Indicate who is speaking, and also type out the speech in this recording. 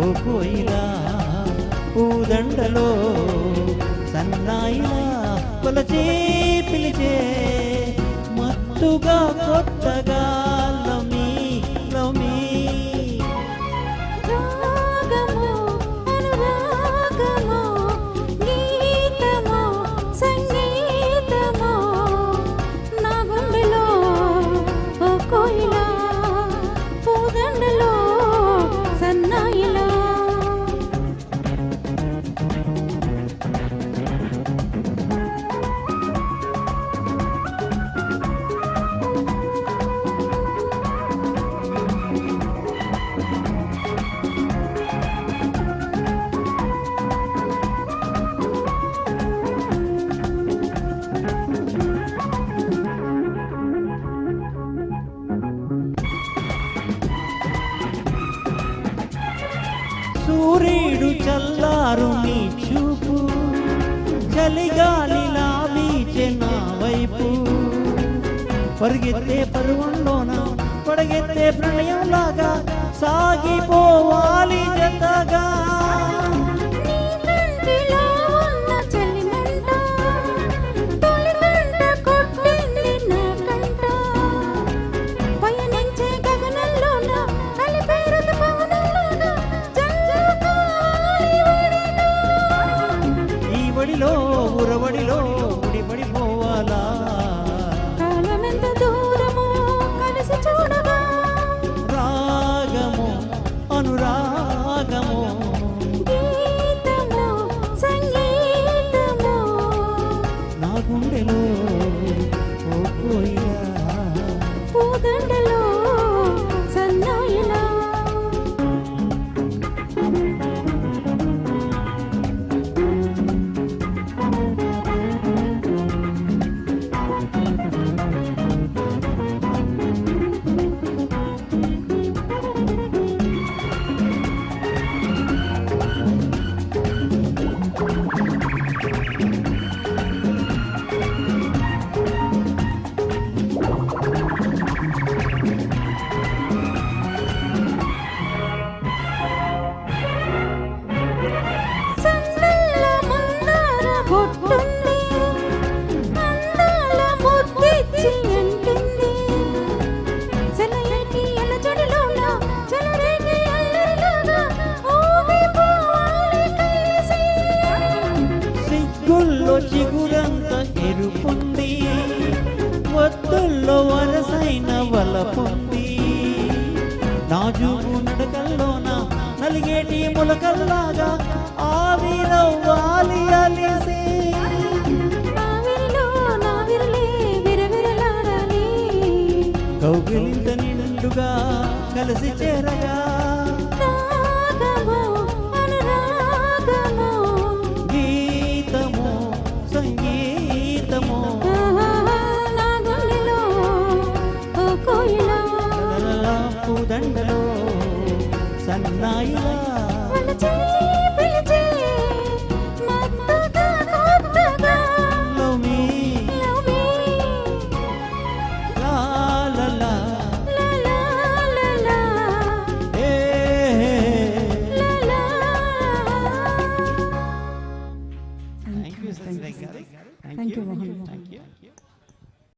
Speaker 1: ఓ కోయిలా పూదండలో సన్నాయిలా కొలచే పిలిచే మత్తుగా కొత్తగా లవ్ మీ
Speaker 2: రాగము అనురాగము గీతము సంగీతము నా గుండెలో ఓ కోయిలా పూదండలో సన్నాయిలా
Speaker 1: సూర్యుడు చల్లారు నీ చూపు చలిగాలిలా వీచే నా వైపు పరిగెత్తే పరువంలోన పడగెత్తే ప్రణయంలాగా సాగిపోవాలి జతగా
Speaker 2: నీ కంటిలో ఉన్న చలిమంట తొలిగంట కొట్టింది నా కంట పయనించే గగనంలోన కలిపే ఋతుపవనంలోన జల్లుకోవాలి ఒడిలో
Speaker 1: ఈ వడిలో ఉరవడిలో ఉడిపడిపోవాలా
Speaker 2: కాలమెంత దూరమో కలిసి చూడగా
Speaker 1: రాగము అనురాగము
Speaker 2: గీతము సంగీతము
Speaker 1: నా గుండెలో ఓ కోయిలా
Speaker 2: పూదండలో సన్నాయిలా సందల్ల మందార బొట్టుంది అందాల ముద్దిచ్చి అంటుంది సెలయేటి ఎలజడిలోన చెలరేగి అల్లరిలోన ఊగిపోవాలి కలిసి
Speaker 1: సిగ్గుల్లో చిగురంత ఎరుపుంది వత్తుల్లో వరసైన వలపుంది నాజుకు నడకల్లోన నలిగేటి ములకల్లాగా ఆవిరవ్వాలి అలిసి
Speaker 2: ఆవిరిలో నా విరలే విరవిరలాడాలి
Speaker 1: కౌగిలింత నిండుగా కలిసి చేరగా
Speaker 2: రాగము అనురాగము
Speaker 1: గీతము సంగీతము
Speaker 2: నా గుండెలో ఓ కోయిలా
Speaker 1: లలలా పూదండలో సన్నాయిలా
Speaker 2: కొలచే పిలిచే మత్తుగా కొత్తగా
Speaker 1: love me
Speaker 2: love me
Speaker 1: law law law
Speaker 2: law law law law
Speaker 1: A
Speaker 2: law law.
Speaker 1: Thank you
Speaker 2: Thank you, Mohan.